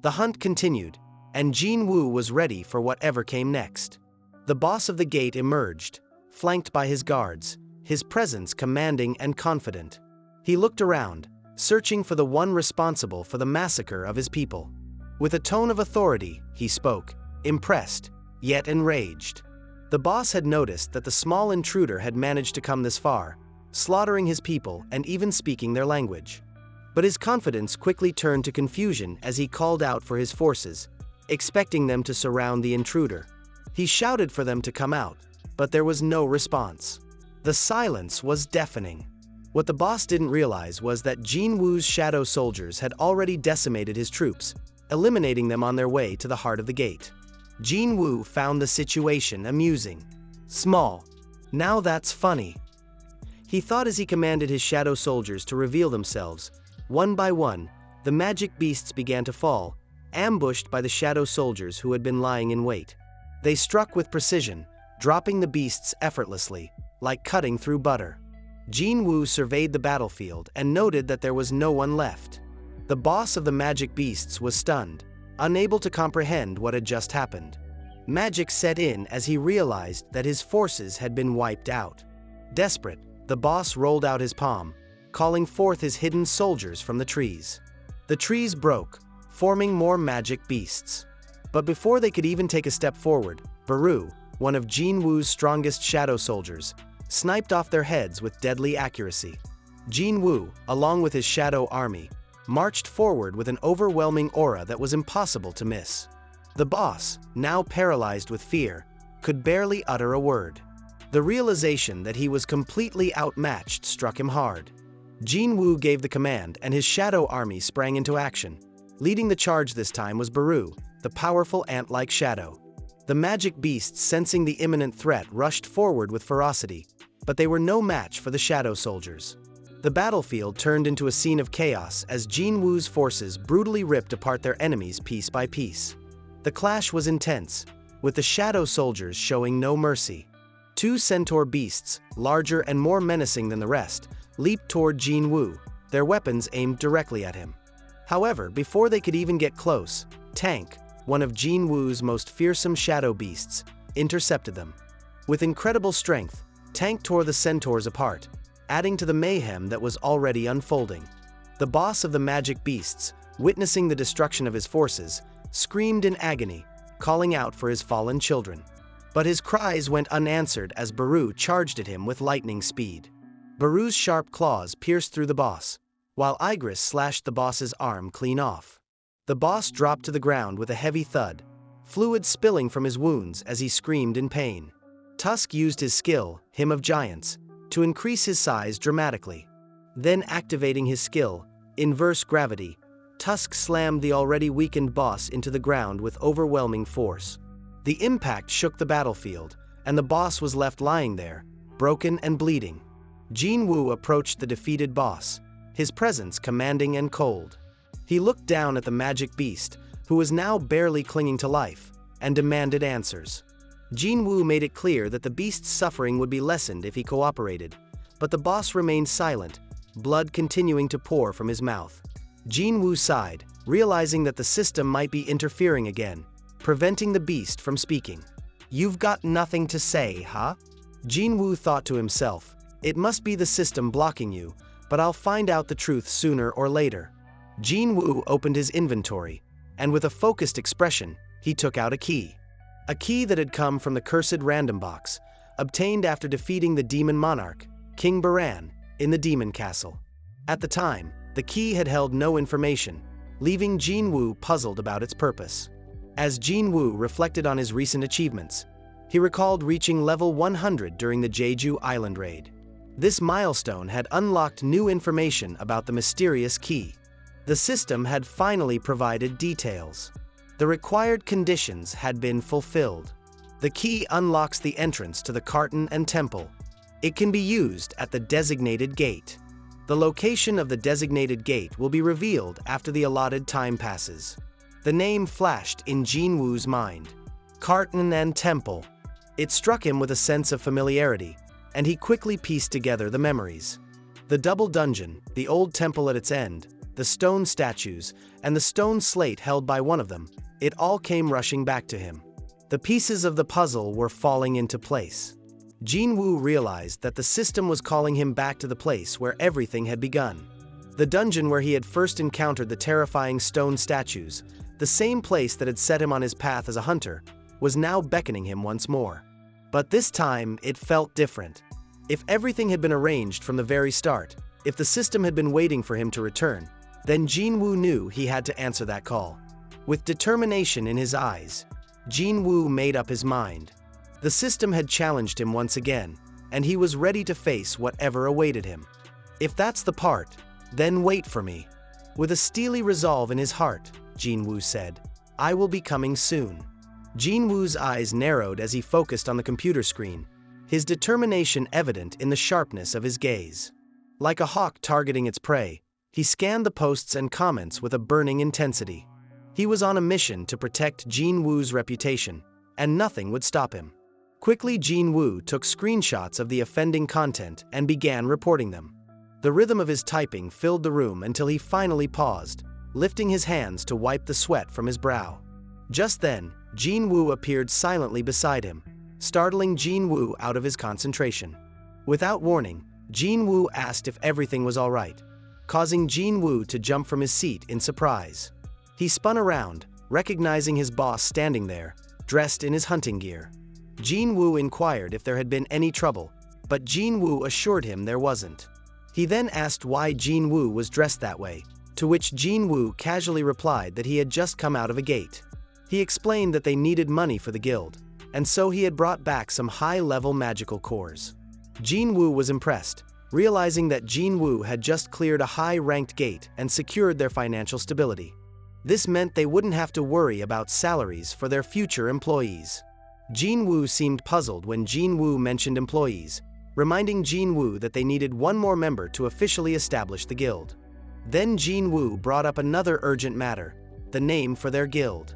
The hunt continued, and Jin-Woo was ready for whatever came next. The boss of the gate emerged, flanked by his guards, his presence commanding and confident. He looked around, searching for the one responsible for the massacre of his people. With a tone of authority, he spoke, impressed, yet enraged. The boss had noticed that the small intruder had managed to come this far, slaughtering his people and even speaking their language. But his confidence quickly turned to confusion as he called out for his forces, expecting them to surround the intruder. He shouted for them to come out, but there was no response. The silence was deafening. What the boss didn't realize was that Jin-Woo's shadow soldiers had already decimated his troops, eliminating them on their way to the heart of the gate. Jin-Woo found the situation amusing. Small. Now that's funny. He thought as he commanded his shadow soldiers to reveal themselves. One by one, the magic beasts began to fall, ambushed by the shadow soldiers who had been lying in wait. They struck with precision, dropping the beasts effortlessly, like cutting through butter. Jin-Woo surveyed the battlefield and noted that there was no one left. The boss of the magic beasts was stunned, unable to comprehend what had just happened. Magic set in as he realized that his forces had been wiped out. Desperate, the boss rolled out his palm, calling forth his hidden soldiers from the trees. The trees broke, forming more magic beasts. But before they could even take a step forward, Baru, one of Jin-Woo's strongest shadow soldiers, sniped off their heads with deadly accuracy. Jin-Woo, along with his shadow army, marched forward with an overwhelming aura that was impossible to miss. The boss, now paralyzed with fear, could barely utter a word. The realization that he was completely outmatched struck him hard. Jin-Woo gave the command and his shadow army sprang into action. Leading the charge this time was Baru, the powerful ant-like shadow. The magic beasts, sensing the imminent threat, rushed forward with ferocity, but they were no match for the shadow soldiers. The battlefield turned into a scene of chaos as Jin-Woo's forces brutally ripped apart their enemies piece by piece. The clash was intense, with the shadow soldiers showing no mercy. Two centaur beasts, larger and more menacing than the rest, leaped toward Jin-Woo, their weapons aimed directly at him. However, before they could even get close, Tank, one of Jin-Woo's most fearsome shadow beasts, intercepted them. With incredible strength, Tank tore the centaurs apart, adding to the mayhem that was already unfolding. The boss of the magic beasts, witnessing the destruction of his forces, screamed in agony, calling out for his fallen children. But his cries went unanswered as Baru charged at him with lightning speed. Baru's sharp claws pierced through the boss, while Igris slashed the boss's arm clean off. The boss dropped to the ground with a heavy thud, fluid spilling from his wounds as he screamed in pain. Tusk used his skill, Hymn of Giants, to increase his size dramatically. Then activating his skill, Inverse Gravity, Tusk slammed the already weakened boss into the ground with overwhelming force. The impact shook the battlefield, and the boss was left lying there, broken and bleeding. Jin-Woo approached the defeated boss, his presence commanding and cold. He looked down at the magic beast, who was now barely clinging to life, and demanded answers. Jin-Woo made it clear that the beast's suffering would be lessened if he cooperated, but the boss remained silent, blood continuing to pour from his mouth. Jin-Woo sighed, realizing that the system might be interfering again, preventing the beast from speaking. "You've got nothing to say, huh?" Jin-Woo thought to himself, "It must be the system blocking you, but I'll find out the truth sooner or later." Jin-Woo opened his inventory, and with a focused expression, he took out a key. A key that had come from the cursed random box, obtained after defeating the demon monarch, King Baran, in the demon castle. At the time, the key had held no information, leaving Jin-Woo puzzled about its purpose. As Jin-Woo reflected on his recent achievements, he recalled reaching level 100 during the Jeju Island raid. This milestone had unlocked new information about the mysterious key. The system had finally provided details. The required conditions had been fulfilled. The key unlocks the entrance to the Karten and temple. It can be used at the designated gate. The location of the designated gate will be revealed after the allotted time passes. The name flashed in Jin-Woo's mind. Karten and temple. It struck him with a sense of familiarity, and he quickly pieced together the memories. The double dungeon, the old temple at its end, the stone statues, and the stone slate held by one of them, it all came rushing back to him. The pieces of the puzzle were falling into place. Jin-Woo realized that the system was calling him back to the place where everything had begun. The dungeon where he had first encountered the terrifying stone statues, the same place that had set him on his path as a hunter, was now beckoning him once more. But this time, it felt different. If everything had been arranged from the very start, if the system had been waiting for him to return, then Jin-Woo knew he had to answer that call. With determination in his eyes, Jin-Woo made up his mind. The system had challenged him once again, and he was ready to face whatever awaited him. If that's the part, then wait for me. With a steely resolve in his heart, Jin-Woo said, I will be coming soon. Jin-Woo's eyes narrowed as he focused on the computer screen, his determination evident in the sharpness of his gaze. Like a hawk targeting its prey, he scanned the posts and comments with a burning intensity. He was on a mission to protect Jin-Woo's reputation, and nothing would stop him. Quickly, Jin-Woo took screenshots of the offending content and began reporting them. The rhythm of his typing filled the room until he finally paused, lifting his hands to wipe the sweat from his brow. Just then, Jin-Woo appeared silently beside him, startling Jin-Woo out of his concentration. Without warning, Jin-Woo asked if everything was all right, causing Jin-Woo to jump from his seat in surprise. He spun around, recognizing his boss standing there, dressed in his hunting gear. Jin-Woo inquired if there had been any trouble, but Jin-Woo assured him there wasn't. He then asked why Jin-Woo was dressed that way, to which Jin-Woo casually replied that he had just come out of a gate. He explained that they needed money for the guild, and so he had brought back some high-level magical cores. Jin-Woo was impressed, realizing that Jin-Woo had just cleared a high-ranked gate and secured their financial stability. This meant they wouldn't have to worry about salaries for their future employees. Jin-Woo seemed puzzled when Jin-Woo mentioned employees, reminding Jin-Woo that they needed one more member to officially establish the guild. Then Jin-Woo brought up another urgent matter, the name for their guild.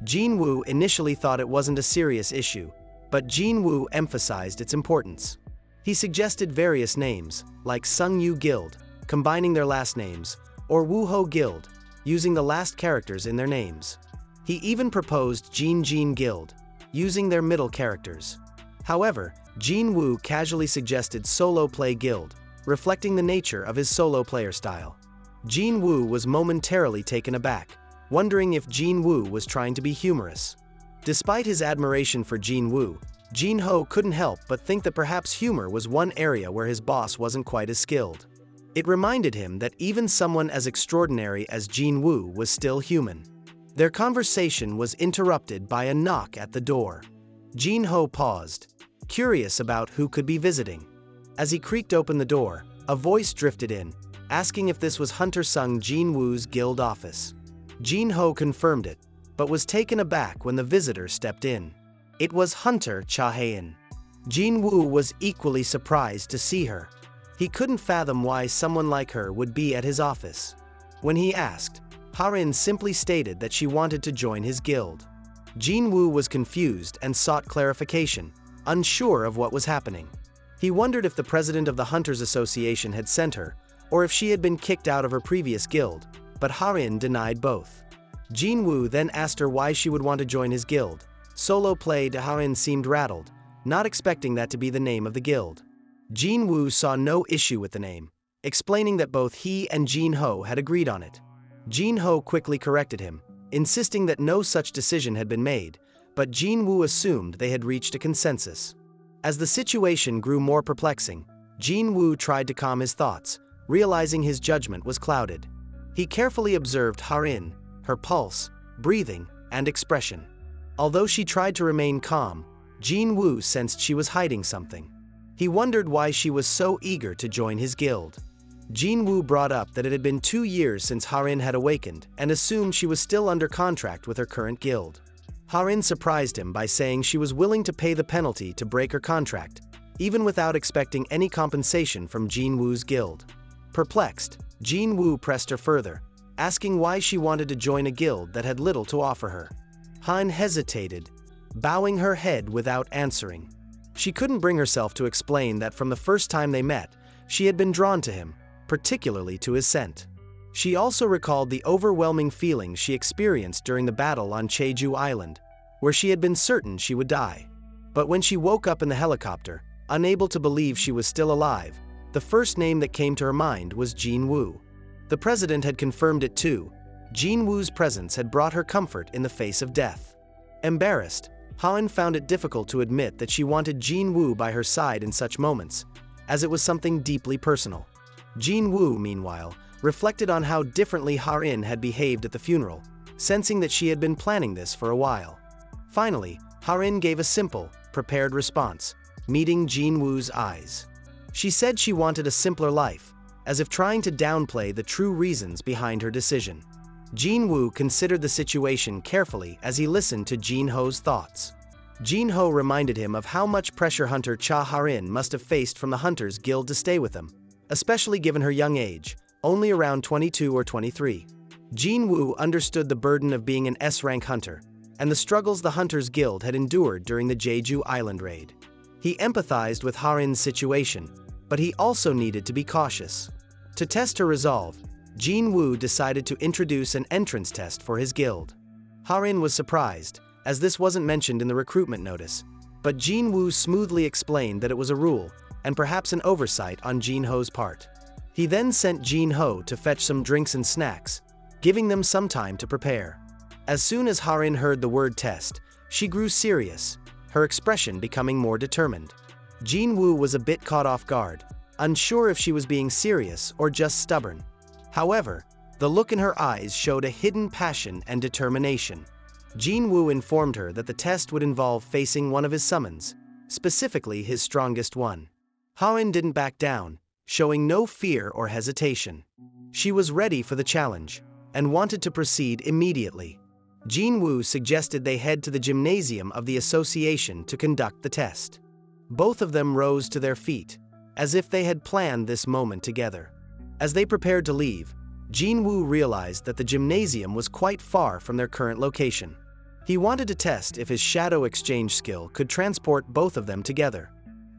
Jin-Woo initially thought it wasn't a serious issue, but Jin-Woo emphasized its importance. He suggested various names, like SungJinWoo, combining their last names, or Wooho Guild, using the last characters in their names. He even proposed JinJin-Guild, using their middle characters. However, Jin-Woo casually suggested Solo Play Guild, reflecting the nature of his solo player style. Jin-Woo was momentarily taken aback, wondering if Jin-Woo was trying to be humorous. Despite his admiration for Jin-Woo, Jin-Ho couldn't help but think that perhaps humor was one area where his boss wasn't quite as skilled. It reminded him that even someone as extraordinary as Jin-Woo was still human. Their conversation was interrupted by a knock at the door. Jin-Ho paused, curious about who could be visiting. As he creaked open the door, a voice drifted in, asking if this was Hunter Sung Jin-Woo's guild office. Jin-Ho confirmed it, but was taken aback when the visitor stepped in. It was Hunter Cha-haen. Jin-Woo was equally surprised to see her. He couldn't fathom why someone like her would be at his office. When he asked, Ha-rin simply stated that she wanted to join his guild. Jin-Woo was confused and sought clarification, unsure of what was happening. He wondered if the president of the Hunters Association had sent her, or if she had been kicked out of her previous guild, but Ha-rin denied both. Jin-Woo then asked her why she would want to join his guild. Solo Play de Ha-rin seemed rattled, not expecting that to be the name of the guild. Jin-Woo saw no issue with the name, explaining that both he and Jin-Ho had agreed on it. Jin-Ho quickly corrected him, insisting that no such decision had been made, but Jin-Woo assumed they had reached a consensus. As the situation grew more perplexing, Jin-Woo tried to calm his thoughts, realizing his judgment was clouded. He carefully observed Ha-rin, her pulse, breathing, and expression. Although she tried to remain calm, Jin-Woo sensed she was hiding something. He wondered why she was so eager to join his guild. Jin-Woo brought up that it had been 2 years since Ha-rin had awakened and assumed she was still under contract with her current guild. Ha-rin surprised him by saying she was willing to pay the penalty to break her contract, even without expecting any compensation from Jin-Woo's guild. Perplexed, Jin-Woo pressed her further, asking why she wanted to join a guild that had little to offer her. Han hesitated, bowing her head without answering. She couldn't bring herself to explain that from the first time they met, she had been drawn to him, particularly to his scent. She also recalled the overwhelming feelings she experienced during the battle on Jeju Island, where she had been certain she would die. But when she woke up in the helicopter, unable to believe she was still alive, the first name that came to her mind was Jin-Woo. The president had confirmed it too. Jin-Woo's presence had brought her comfort in the face of death. Embarrassed, Han found it difficult to admit that she wanted Jin-Woo by her side in such moments, as it was something deeply personal. Jin-Woo, meanwhile, reflected on how differently Han had behaved at the funeral, sensing that she had been planning this for a while. Finally, Han gave a simple, prepared response, meeting Jin-Woo's eyes. She said she wanted a simpler life, as if trying to downplay the true reasons behind her decision. Jin-Woo considered the situation carefully as he listened to Jin-Ho's thoughts. Jin-Ho reminded him of how much pressure Hunter Cha-Harin must have faced from the Hunters Guild to stay with him, especially given her young age, only around 22 or 23. Jin-Woo understood the burden of being an S-rank hunter, and the struggles the Hunters Guild had endured during the Jeju Island raid. He empathized with Harin's situation, but he also needed to be cautious. To test her resolve, Jin-Woo decided to introduce an entrance test for his guild. Harin was surprised, as this wasn't mentioned in the recruitment notice, but Jin-Woo smoothly explained that it was a rule, and perhaps an oversight on Jin-Ho's part. He then sent Jin-Ho to fetch some drinks and snacks, giving them some time to prepare. As soon as Harin heard the word test, she grew serious, her expression becoming more determined. Jin-Woo was a bit caught off guard, unsure if she was being serious or just stubborn. However, the look in her eyes showed a hidden passion and determination. Jin-Woo informed her that the test would involve facing one of his summons, specifically his strongest one. Harin didn't back down, showing no fear or hesitation. She was ready for the challenge, and wanted to proceed immediately. Jin-Woo suggested they head to the gymnasium of the association to conduct the test. Both of them rose to their feet, as if they had planned this moment together. As they prepared to leave, Jin-Woo realized that the gymnasium was quite far from their current location. He wanted to test if his shadow exchange skill could transport both of them together.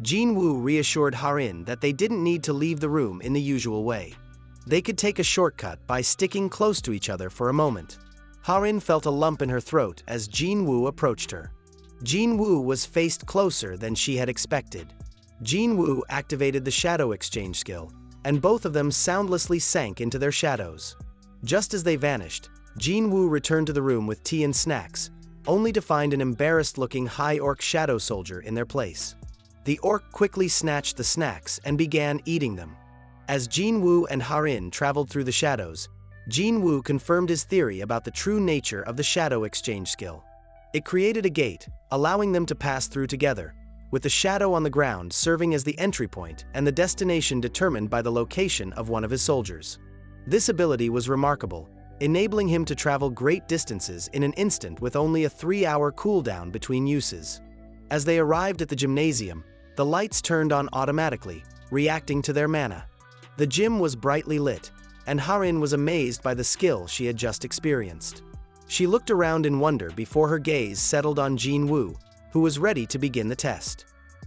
Jin-Woo reassured Harin that they didn't need to leave the room in the usual way. They could take a shortcut by sticking close to each other for a moment. Harin felt a lump in her throat as Jin-Woo approached her. Jin-Woo was faced closer than she had expected. Jin-Woo activated the shadow exchange skill, and both of them soundlessly sank into their shadows. Just as they vanished, Jin-Woo returned to the room with tea and snacks, only to find an embarrassed-looking high orc shadow soldier in their place. The orc quickly snatched the snacks and began eating them. As Jin-Woo and Harin traveled through the shadows, Jin-Woo confirmed his theory about the true nature of the shadow exchange skill. It created a gate, allowing them to pass through together, with the shadow on the ground serving as the entry point and the destination determined by the location of one of his soldiers. This ability was remarkable, enabling him to travel great distances in an instant with only a 3-hour cooldown between uses. As they arrived at the gymnasium, the lights turned on automatically, reacting to their mana. The gym was brightly lit, and Harin was amazed by the skill she had just experienced. She looked around in wonder before her gaze settled on Jin-Woo, who was ready to begin the test.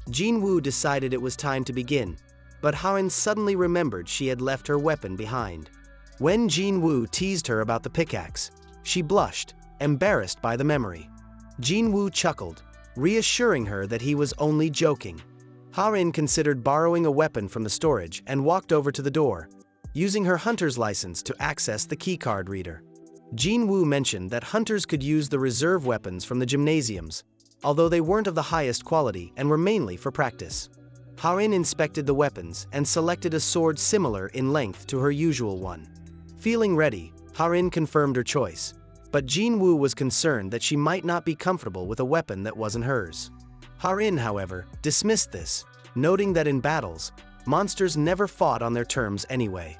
Jin-Woo decided it was time to begin, but Harin suddenly remembered she had left her weapon behind. When Jin-Woo teased her about the pickaxe, she blushed, embarrassed by the memory. Jin-Woo chuckled, reassuring her that he was only joking. Harin considered borrowing a weapon from the storage and walked over to the door, using her hunter's license to access the keycard reader. Jin-Woo mentioned that hunters could use the reserve weapons from the gymnasiums, although they weren't of the highest quality and were mainly for practice. Harin inspected the weapons and selected a sword similar in length to her usual one. Feeling ready, Harin confirmed her choice, but Jin-Woo was concerned that she might not be comfortable with a weapon that wasn't hers. Harin, however, dismissed this, noting that in battles, monsters never fought on their terms anyway.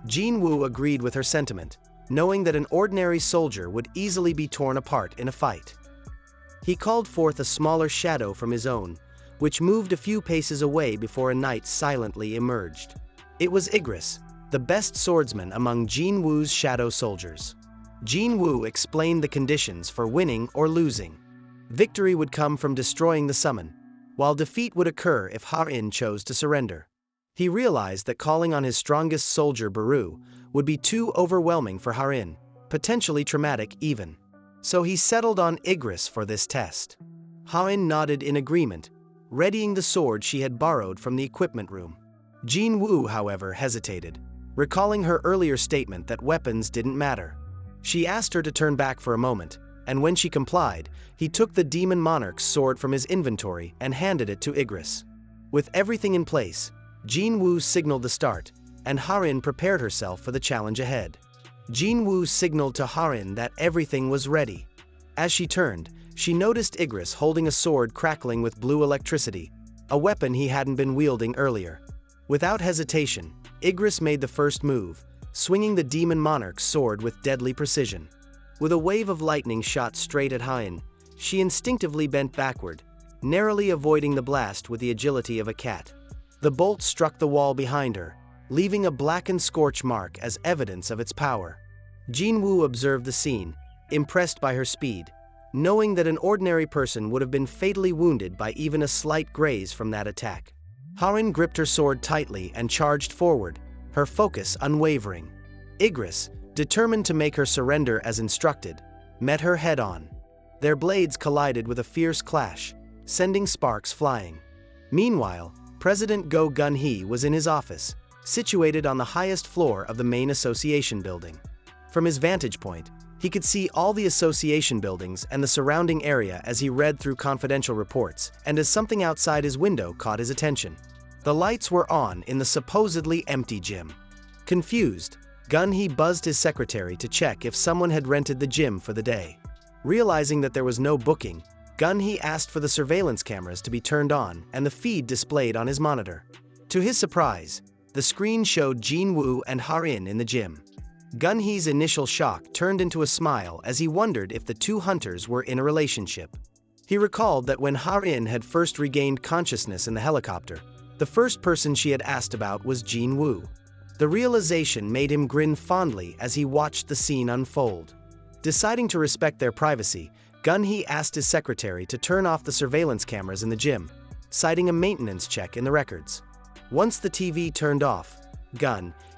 Jin-Woo agreed with her sentiment, knowing that an ordinary soldier would easily be torn apart in a fight. He called forth a smaller shadow from his own, which moved a few paces away before a knight silently emerged. It was Igris, the best swordsman among Jin-Woo's shadow soldiers. Jin-Woo explained the conditions for winning or losing. Victory would come from destroying the summon, while defeat would occur if Harin chose to surrender. He realized that calling on his strongest soldier Baru would be too overwhelming for Harin, potentially traumatic even. So he settled on Igris for this test. Harin nodded in agreement, readying the sword she had borrowed from the equipment room. Jin-Woo, however, hesitated, recalling her earlier statement that weapons didn't matter. She asked her to turn back for a moment, and when she complied, he took the Demon Monarch's sword from his inventory and handed it to Igris. With everything in place, Jin-Woo signaled the start, and Harin prepared herself for the challenge ahead. Jin-Woo signaled to Harin that everything was ready. As she turned, she noticed Igris holding a sword crackling with blue electricity, a weapon he hadn't been wielding earlier. Without hesitation, Igris made the first move, swinging the Demon Monarch's sword with deadly precision. With a wave of lightning shot straight at Harin, she instinctively bent backward, narrowly avoiding the blast with the agility of a cat. The bolt struck the wall behind her, leaving a blackened scorch mark as evidence of its power. Jin-Woo observed the scene, impressed by her speed, knowing that an ordinary person would have been fatally wounded by even a slight graze from that attack. Harin gripped her sword tightly and charged forward, her focus unwavering. Igris, determined to make her surrender as instructed, met her head-on. Their blades collided with a fierce clash, sending sparks flying. Meanwhile, President Go Gun-hee was in his office, situated on the highest floor of the main association building. From his vantage point, he could see all the association buildings and the surrounding area as he read through confidential reports, and as something outside his window caught his attention. The lights were on in the supposedly empty gym. Confused, Gun-hee buzzed his secretary to check if someone had rented the gym for the day. Realizing that there was no booking, Gun-hee asked for the surveillance cameras to be turned on and the feed displayed on his monitor. To his surprise, the screen showed Jin-Woo and Harin in the gym. Gun-hee's initial shock turned into a smile as he wondered if the two hunters were in a relationship. He recalled that when Harin had first regained consciousness in the helicopter, the first person she had asked about was Jin-Woo. The realization made him grin fondly as he watched the scene unfold. Deciding to respect their privacy, Gun-hee asked his secretary to turn off the surveillance cameras in the gym, citing a maintenance check in the records. Once the TV turned off,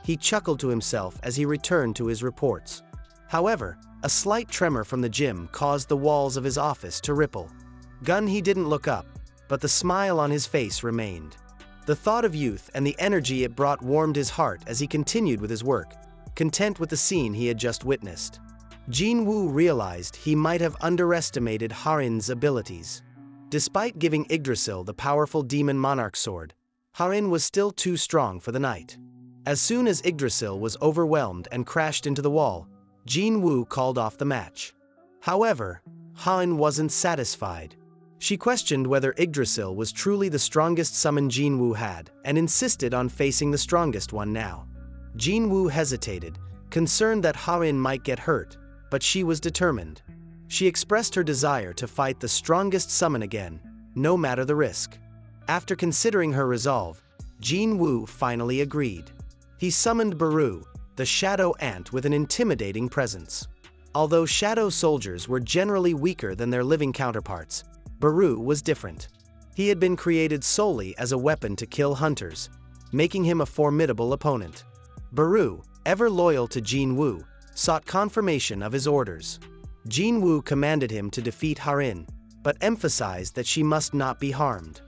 he chuckled to himself as he returned to his reports. However, a slight tremor from the gym caused the walls of his office to ripple. Gun-hee didn't look up, but the smile on his face remained. The thought of youth and the energy it brought warmed his heart as he continued with his work, content with the scene he had just witnessed. Jin-Woo realized he might have underestimated Harin's abilities. Despite giving Yggdrasil the powerful Demon Monarch sword, Harin was still too strong for the night. As soon as Yggdrasil was overwhelmed and crashed into the wall, Jin-Woo called off the match. However, Harin wasn't satisfied. She questioned whether Yggdrasil was truly the strongest summon Jin-Woo had, and insisted on facing the strongest one now. Jin-Woo hesitated, concerned that Harin might get hurt, but she was determined. She expressed her desire to fight the strongest summon again, no matter the risk. After considering her resolve, Jin-Woo finally agreed. He summoned Baru, the shadow ant with an intimidating presence. Although shadow soldiers were generally weaker than their living counterparts, Baru was different. He had been created solely as a weapon to kill hunters, making him a formidable opponent. Baru, ever loyal to Jin-Woo, sought confirmation of his orders. Jin-Woo commanded him to defeat Harin, but emphasized that she must not be harmed.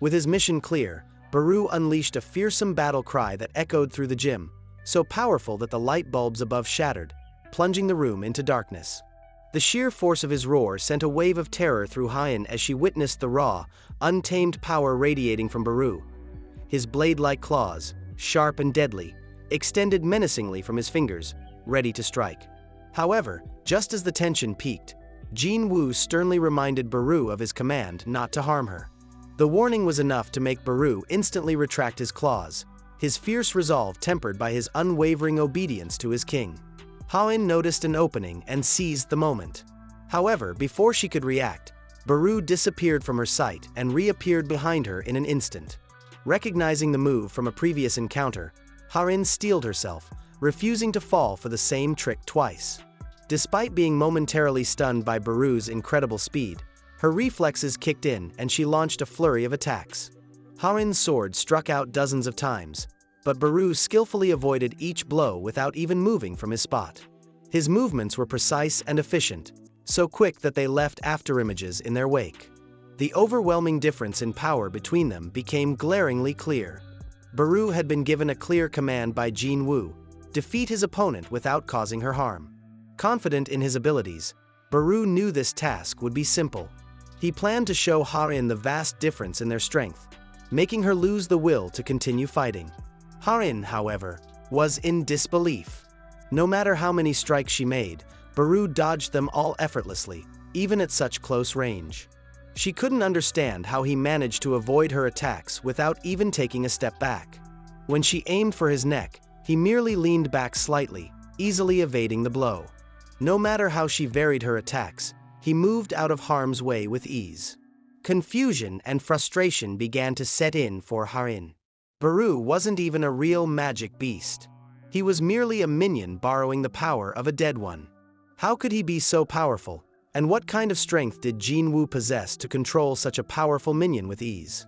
With his mission clear, Baru unleashed a fearsome battle cry that echoed through the gym, so powerful that the light bulbs above shattered, plunging the room into darkness. The sheer force of his roar sent a wave of terror through Harin as she witnessed the raw, untamed power radiating from Baru. His blade-like claws, sharp and deadly, extended menacingly from his fingers, ready to strike. However, just as the tension peaked, Jin-Woo sternly reminded Baru of his command not to harm her. The warning was enough to make Baru instantly retract his claws, his fierce resolve tempered by his unwavering obedience to his king. Harin noticed an opening and seized the moment. However, before she could react, Baru disappeared from her sight and reappeared behind her in an instant. Recognizing the move from a previous encounter, Harin steeled herself, refusing to fall for the same trick twice. Despite being momentarily stunned by Baru's incredible speed, her reflexes kicked in and she launched a flurry of attacks. Harin's sword struck out dozens of times, but Baru skillfully avoided each blow without even moving from his spot. His movements were precise and efficient, so quick that they left afterimages in their wake. The overwhelming difference in power between them became glaringly clear. Baru had been given a clear command by Jin-Woo: defeat his opponent without causing her harm. Confident in his abilities, Baru knew this task would be simple. He planned to show Harin the vast difference in their strength, making her lose the will to continue fighting. Harin, however, was in disbelief. No matter how many strikes she made, Baru dodged them all effortlessly, even at such close range. She couldn't understand how he managed to avoid her attacks without even taking a step back. When she aimed for his neck, he merely leaned back slightly, easily evading the blow. No matter how she varied her attacks, he moved out of harm's way with ease. Confusion and frustration began to set in for Harin. Baru wasn't even a real magic beast. He was merely a minion borrowing the power of a dead one. How could he be so powerful? And what kind of strength did Jin-Woo possess to control such a powerful minion with ease?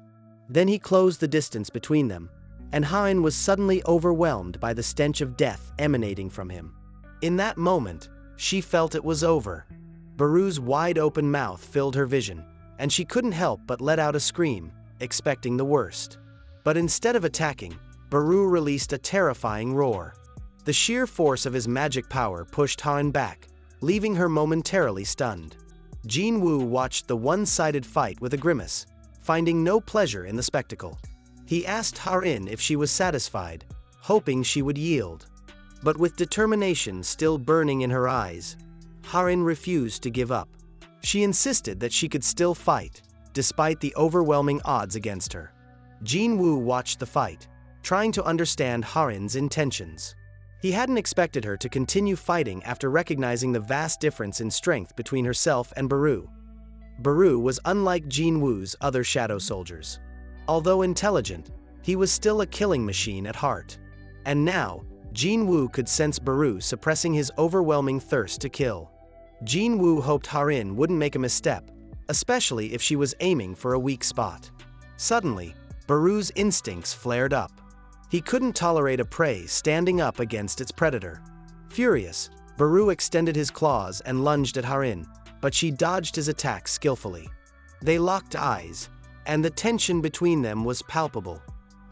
Then he closed the distance between them, and Harin was suddenly overwhelmed by the stench of death emanating from him. In that moment, she felt it was over. Baru's wide-open mouth filled her vision, and she couldn't help but let out a scream, expecting the worst. But instead of attacking, Baru released a terrifying roar. The sheer force of his magic power pushed Harin back, leaving her momentarily stunned. Jin-Woo watched the one-sided fight with a grimace, finding no pleasure in the spectacle. He asked Harin if she was satisfied, hoping she would yield. But with determination still burning in her eyes, Harin refused to give up. She insisted that she could still fight, despite the overwhelming odds against her. Jin-Woo watched the fight, trying to understand Harin's intentions. He hadn't expected her to continue fighting after recognizing the vast difference in strength between herself and Baru. Baru was unlike Jin-Woo's other shadow soldiers. Although intelligent, he was still a killing machine at heart. And now, Jin-Woo could sense Baru suppressing his overwhelming thirst to kill. Jin-Woo hoped Harin wouldn't make a misstep, especially if she was aiming for a weak spot. Suddenly, Baru's instincts flared up. He couldn't tolerate a prey standing up against its predator. Furious, Baru extended his claws and lunged at Harin, but she dodged his attack skillfully. They locked eyes, and the tension between them was palpable.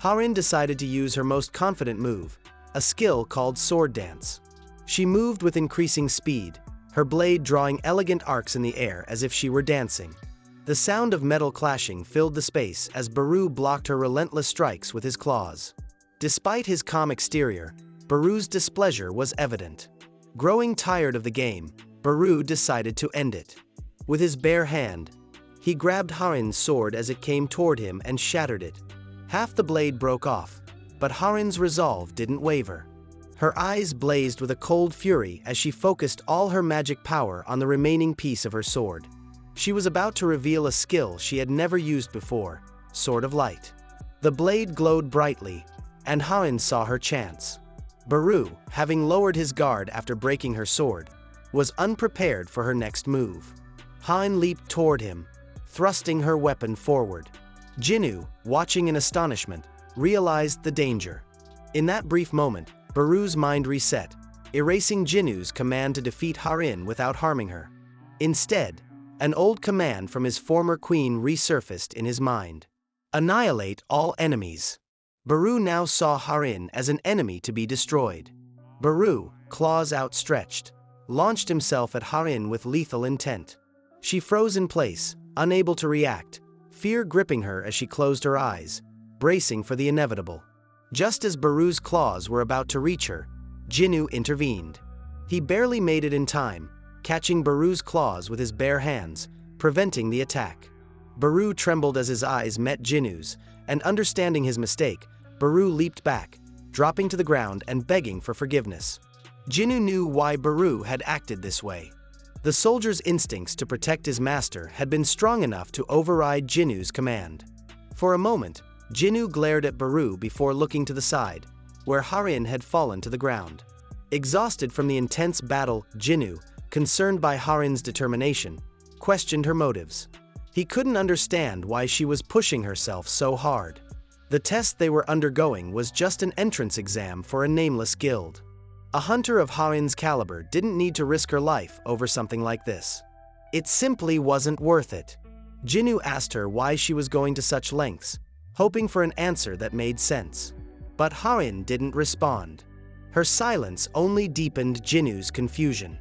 Harin decided to use her most confident move, a skill called sword dance. She moved with increasing speed, her blade drawing elegant arcs in the air as if she were dancing. The sound of metal clashing filled the space as Baru blocked her relentless strikes with his claws. Despite his calm exterior, Baru's displeasure was evident. Growing tired of the game, Baru decided to end it. With his bare hand, he grabbed Harin's sword as it came toward him and shattered it. Half the blade broke off, but Harin's resolve didn't waver. Her eyes blazed with a cold fury as she focused all her magic power on the remaining piece of her sword. She was about to reveal a skill she had never used before, Sword of Light. The blade glowed brightly, and Harin saw her chance. Baru, having lowered his guard after breaking her sword, was unprepared for her next move. Harin leaped toward him, thrusting her weapon forward. Jin-Woo, watching in astonishment, realized the danger. In that brief moment, Baru's mind reset, erasing Jin-Woo's command to defeat Harin without harming her. Instead, an old command from his former queen resurfaced in his mind. Annihilate all enemies. Baru now saw Harin as an enemy to be destroyed. Baru, claws outstretched, launched himself at Harin with lethal intent. She froze in place, unable to react, fear gripping her as she closed her eyes, bracing for the inevitable. Just as Baru's claws were about to reach her, Jin-Woo intervened. He barely made it in time, catching Baru's claws with his bare hands, preventing the attack. Baru trembled as his eyes met Jin-Woo's, and understanding his mistake, Baru leaped back, dropping to the ground and begging for forgiveness. Jin-Woo knew why Baru had acted this way. The soldier's instincts to protect his master had been strong enough to override Jin-Woo's command. For a moment, Jin-Woo glared at Baru before looking to the side, where Harin had fallen to the ground. Exhausted from the intense battle, Jin-Woo, concerned by Harin's determination, questioned her motives. He couldn't understand why she was pushing herself so hard. The test they were undergoing was just an entrance exam for a nameless guild. A hunter of Harin's caliber didn't need to risk her life over something like this. It simply wasn't worth it. Jin-Woo asked her why she was going to such lengths, hoping for an answer that made sense. But Harin didn't respond. Her silence only deepened Jin-Woo's confusion.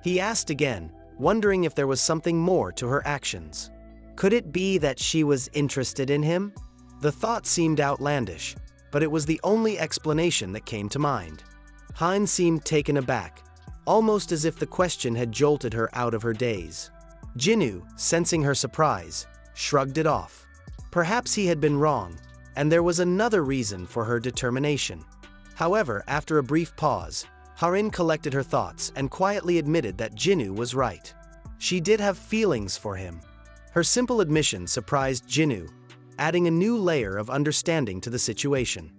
He asked again, wondering if there was something more to her actions. Could it be that she was interested in him? The thought seemed outlandish, but it was the only explanation that came to mind. Han seemed taken aback, almost as if the question had jolted her out of her daze. Jin-Woo, sensing her surprise, shrugged it off. Perhaps he had been wrong, and there was another reason for her determination. However, after a brief pause, Harin collected her thoughts and quietly admitted that Jin-Woo was right. She did have feelings for him. Her simple admission surprised Jin-Woo, adding a new layer of understanding to the situation.